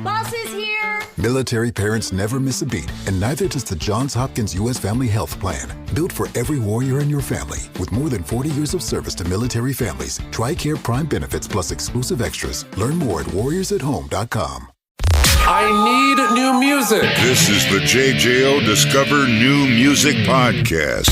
Bus is here. Military parents never miss a beat, and neither does the Johns Hopkins U.S. Family Health Plan. Built for every warrior in your family. With more than 40 years of service to military families, TRICARE Prime benefits plus exclusive extras. Learn more at warriorsathome.com. I need new music. This is the JJO Discover New Music Podcast.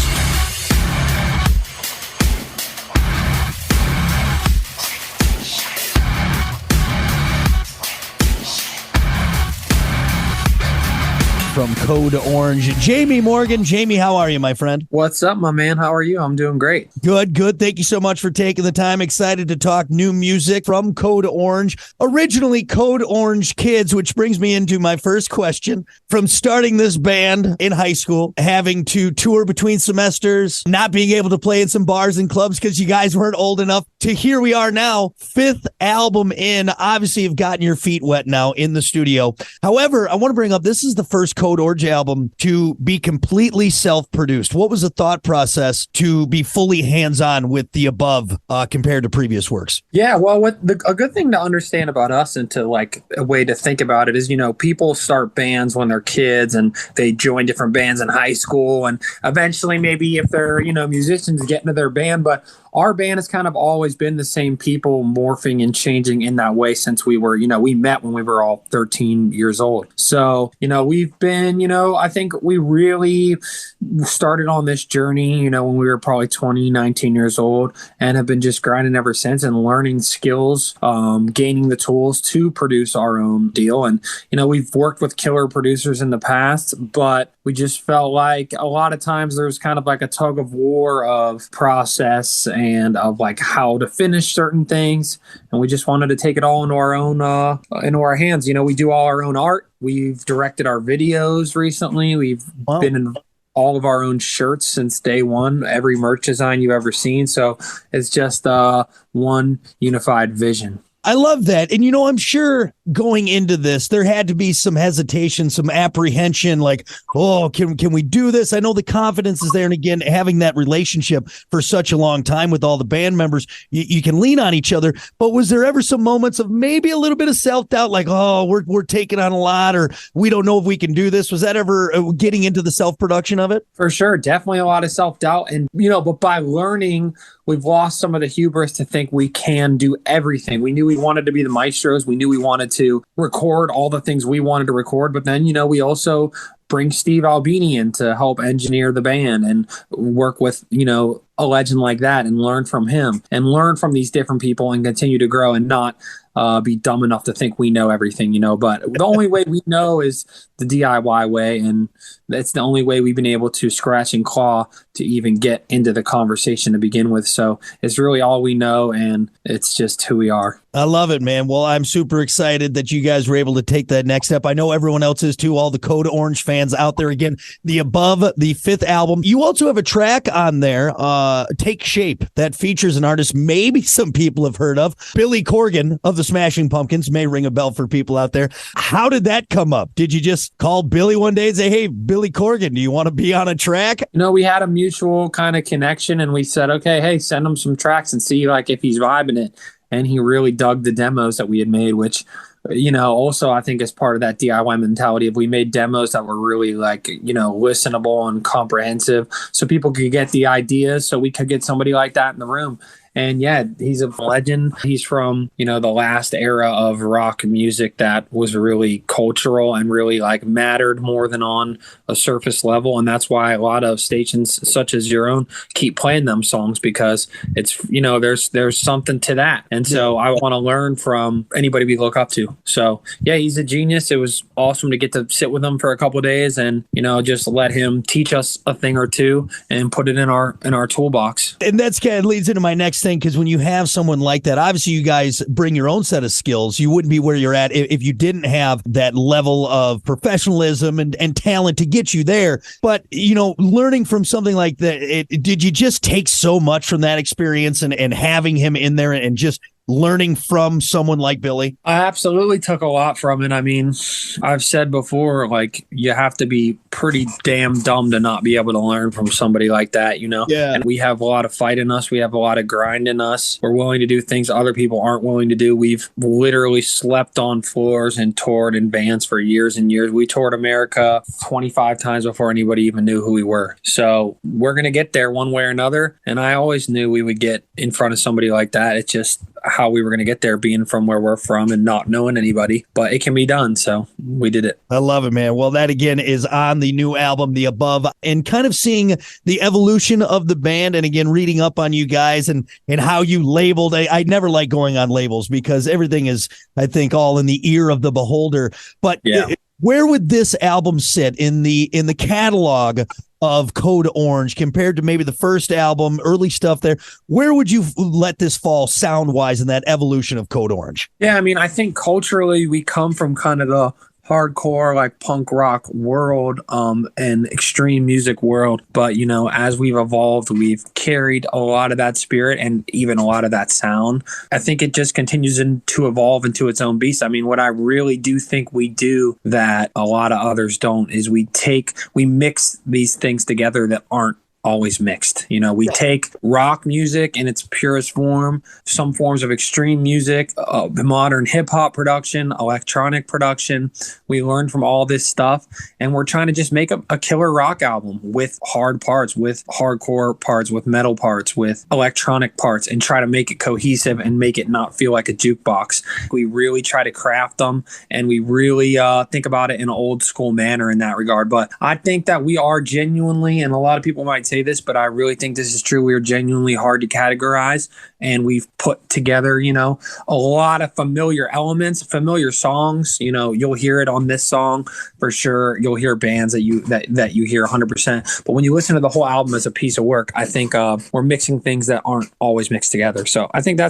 From Code Orange, Jami Morgan. Jami, how are you, my friend? What's up, my man? How are you? I'm doing great. Good. Thank you so much for taking the time. Excited to talk new music from Code Orange. Originally Code Orange Kids, which brings me into my first question. From starting this band in high school, having to tour between semesters, not being able to play in some bars and clubs because you guys weren't old enough, to here we are now, 5th album in. Obviously, you've gotten your feet wet now in the studio. However, I want to bring up, this is the first Code Orange album to be completely self-produced. What was the thought process to be fully hands-on with the above compared to previous works? Yeah, well, a good thing to understand about us and to like a way to think about it is, people start bands when they're kids and they join different bands in high school, and eventually maybe if they're, musicians get into their band, but our band has kind of always been the same people morphing and changing in that way since we were, we met when we were all 13 years old. So, we've been, I think we really started on this journey, when we were probably 20, 19 years old, and have been just grinding ever since and learning skills, gaining the tools to produce our own deal. And, we've worked with killer producers in the past, but we just felt like a lot of times there's kind of like a tug of war of process and of like how to finish certain things. And we just wanted to take it all into our own, into our hands. We do all our own art. We've directed our videos recently. We've been in all of our own shirts since day one, every merch design you've ever seen. So it's just one unified vision. I love that. And, I'm sure going into this, there had to be some hesitation, some apprehension, like, oh, can we do this? I know the confidence is there. And again, having that relationship for such a long time with all the band members, you can lean on each other. But was there ever some moments of maybe a little bit of self-doubt, like, oh, we're taking on a lot, or we don't know if we can do this? Was that ever getting into the self-production of it? For sure. Definitely a lot of self-doubt. And, but by learning, we've lost some of the hubris to think we can do everything. We knew we wanted to be the maestros. We knew we wanted to record all the things we wanted to record. But then, we also bring Steve Albini in to help engineer the band and work with, a legend like that and learn from him and learn from these different people and continue to grow and not be dumb enough to think we know everything, but the only way we know is the DIY way. And that's the only way we've been able to scratch and claw to even get into the conversation to begin with. So it's really all we know, and it's just who we are. I love it, man. Well, I'm super excited that you guys were able to take that next step. I know everyone else is too, all the Code Orange fans out there. Again, the Above, the 5th album. You also have a track on there, Take Shape, that features an artist maybe some people have heard of. Billy Corgan of the Smashing Pumpkins may ring a bell for people out there. How did that come up? Did you just call Billy one day and say, hey, Billy Corgan, do you want to be on a track? We had a mutual kind of connection, and we said, okay, hey, send him some tracks and see like if he's vibing it. And he really dug the demos that we had made, which, also I think is part of that DIY mentality. If we made demos that were really like, listenable and comprehensive so people could get the ideas, so we could get somebody like that in the room. And yeah, he's a legend. He's from, the last era of rock music that was really cultural and really like mattered more than on a surface level. And that's why a lot of stations such as your own keep playing them songs, because it's, there's something to that. And so I want to learn from anybody we look up to. So yeah, he's a genius. It was awesome to get to sit with him for a couple of days and, just let him teach us a thing or two and put it in our toolbox. And that's kind of leads into my next thing, because when you have someone like that, obviously you guys bring your own set of skills. You wouldn't be where you're at if you didn't have that level of professionalism and talent to get you there. But, learning from something like that, did you just take so much from that experience and having him in there and just learning from someone like Billy? I absolutely took a lot from it. I mean, I've said before, like, you have to be pretty damn dumb to not be able to learn from somebody like that, you know? Yeah. And we have a lot of fight in us. We have a lot of grind in us. We're willing to do things other people aren't willing to do. We've literally slept on floors and toured in bands for years and years. We toured America 25 times before anybody even knew who we were. So we're going to get there one way or another. And I always knew we would get in front of somebody like that. It's just how we were going to get there, being from where we're from and not knowing anybody, but it can be done. So we did it. I love it, man. Well, that again is on the new album, The Above, and kind of seeing the evolution of the band. And again, reading up on you guys and how you labeled. I never like going on labels because everything is, I think, all in the ear of the beholder. But where would this album sit in the catalog of Code Orange compared to maybe the first album, early stuff there? Where would you let this fall sound-wise in that evolution of Code Orange? Yeah, I mean, I think culturally we come from kind of the hardcore, like, punk rock world and extreme music world. But, you know, as we've evolved, we've carried a lot of that spirit and even a lot of that sound. I think it just continues to evolve into its own beast. I mean, what I really do think we do that a lot of others don't is we mix these things together that aren't always mixed. You know, we take rock music in its purest form, some forms of extreme music, modern hip hop production, electronic production. We learn from all this stuff, and we're trying to just make a killer rock album with hard parts, with hardcore parts, with metal parts, with electronic parts, and try to make it cohesive and make it not feel like a jukebox. We really try to craft them, and we really think about it in an old school manner in that regard. But I think that we are genuinely, and a lot of people might say this, but I really think this is true, we are genuinely hard to categorize, and we've put together, you know, a lot of familiar elements, familiar songs. You know, you'll hear it on this song for sure. You'll hear bands that you hear 100%. But when you listen to the whole album as a piece of work, I think we're mixing things that aren't always mixed together. So I think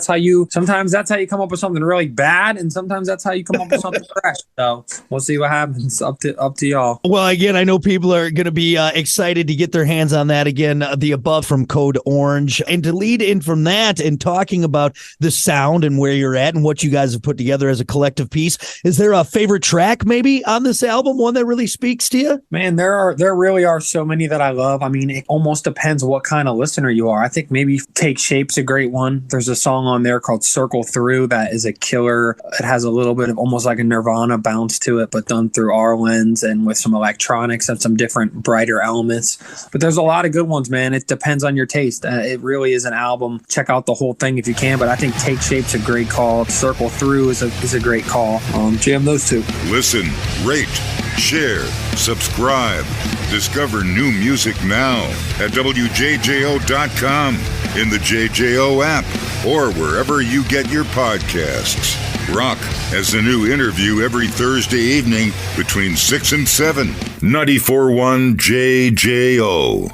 sometimes that's how you come up with something really bad, and sometimes that's how you come up with something fresh. So we'll see what happens. Up to y'all. Well, again, I know people are going to be excited to get their hands on that again. The Above from Code Orange, and to lead in from that and talking about the sound and where you're at and what you guys have put together as a collective piece, is there a favorite track maybe on this album, one that really speaks to you? Man, there really are so many that I love. I mean, it almost depends what kind of listener you are. I think maybe Take Shape's a great one. There's a song on there called Circle Through that is a killer. It has a little bit of almost like a Nirvana bounce to it, but done through our lens and with some electronics and some different brighter elements. But there's a lot of good ones, man. It depends on your taste. It really is an album. Check out the whole thing if you can, but I think Take Shape's a great call. Circle Through is a great call. Jam those two. Listen, rate, share, subscribe. Discover new music now at WJJO.com, in the JJO app, or wherever you get your podcasts. Rock has a new interview every Thursday evening between 6 and 7. 94.1 JJO.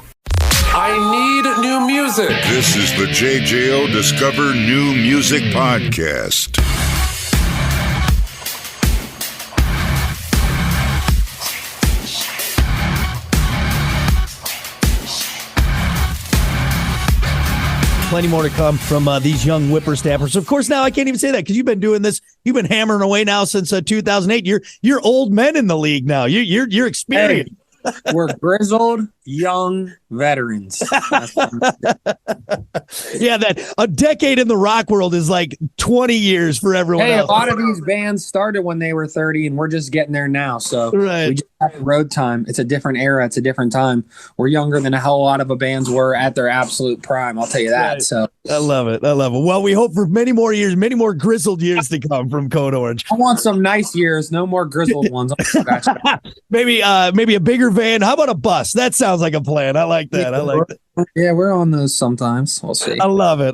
I need new music. This is the JJO Discover New Music Podcast. Plenty more to come from these young whippersnappers. Of course, now I can't even say that because you've been doing this. You've been hammering away now since 2008. You're old men in the league now. You're experienced. Hey, we're grizzled young veterans. Yeah, that a decade in the rock world is like 20 years for everyone else. A lot of these bands started when they were 30, and we're just getting there now. So we just have road time. It's a different era. It's a different time. We're younger than a hell of a lot of bands were at their absolute prime. I'll tell you that. Right. So I love it. Well, we hope for many more years, many more grizzled years to come from Code Orange. I want some nice years, no more grizzled ones. Maybe a bigger van. How about a bus? That sounds like a plan. I like that. Yeah, we're on those sometimes. We'll see. I love it,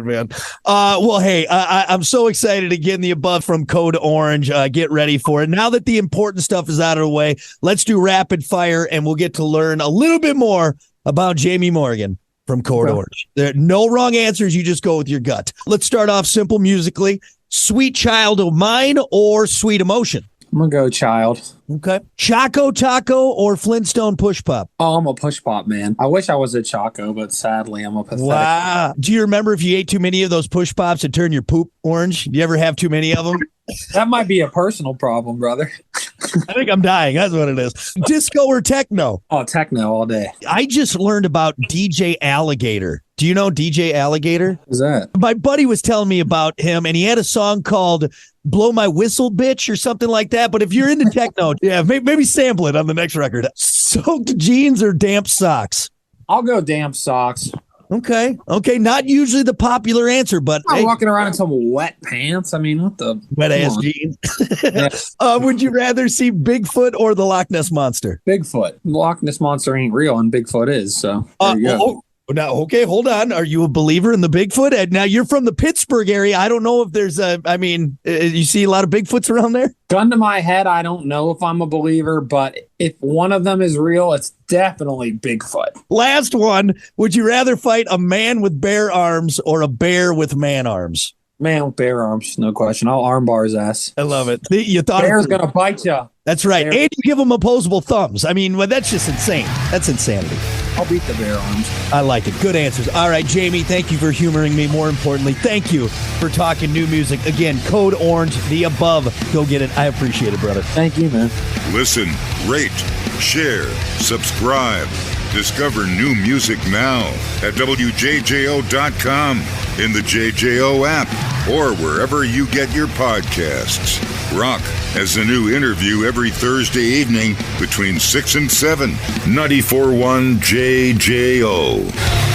man. Well, hey, I'm so excited to get in the Above from Code Orange. Get ready for it. Now that the important stuff is out of the way, let's do rapid fire, and we'll get to learn a little bit more about Jami Morgan from Code Orange. There are no wrong answers. You just go with your gut. Let's start off simple musically. Sweet Child of Mine or Sweet Emotion? I'm going to go child. Okay. Choco Taco or Flintstone Push Pop? Oh, I'm a push pop man. I wish I was a Choco, but sadly, I'm a pathetic. Wow. Do you remember if you ate too many of those push pops, it turned your poop orange? Do you ever have too many of them? That might be a personal problem, brother. I think I'm dying. That's what it is. Disco or techno? Oh, techno all day. I just learned about DJ Alligator. Do you know DJ Alligator? Who's that? My buddy was telling me about him, and he had a song called Blow My Whistle, Bitch, or something like that. But if you're into techno, yeah, maybe sample it on the next record. Soaked jeans or damp socks? I'll go damp socks. Okay. Not usually the popular answer, but I'm walking around in some wet pants. I mean, what the wet ass jeans. Would you rather see Bigfoot or the Loch Ness Monster? Bigfoot. Loch Ness Monster ain't real, and Bigfoot is. So there you go. Now, okay, hold on. Are you a believer in the Bigfoot? And now you're from the Pittsburgh area. I don't know if there's you see a lot of Bigfoots around there? Gun to my head, I don't know if I'm a believer, but if one of them is real, it's definitely Bigfoot. Last one. Would you rather fight a man with bear arms or a bear with man arms? Man with bare arms, no question. I'll armbar his ass. I love it. You thought bear's going to bite you. That's right. Bear. And you give them opposable thumbs. I mean, well, that's just insane. That's insanity. I'll beat the bear arms. I like it. Good answers. All right, Jami, thank you for humoring me. More importantly, thank you for talking new music. Again, Code Orange, the above. Go get it. I appreciate it, brother. Thank you, man. Listen, rate, share, subscribe. Discover new music now at WJJO.com, in the JJO app, or wherever you get your podcasts. Rock has a new interview every Thursday evening between 6 and 7. 94.1 JJO.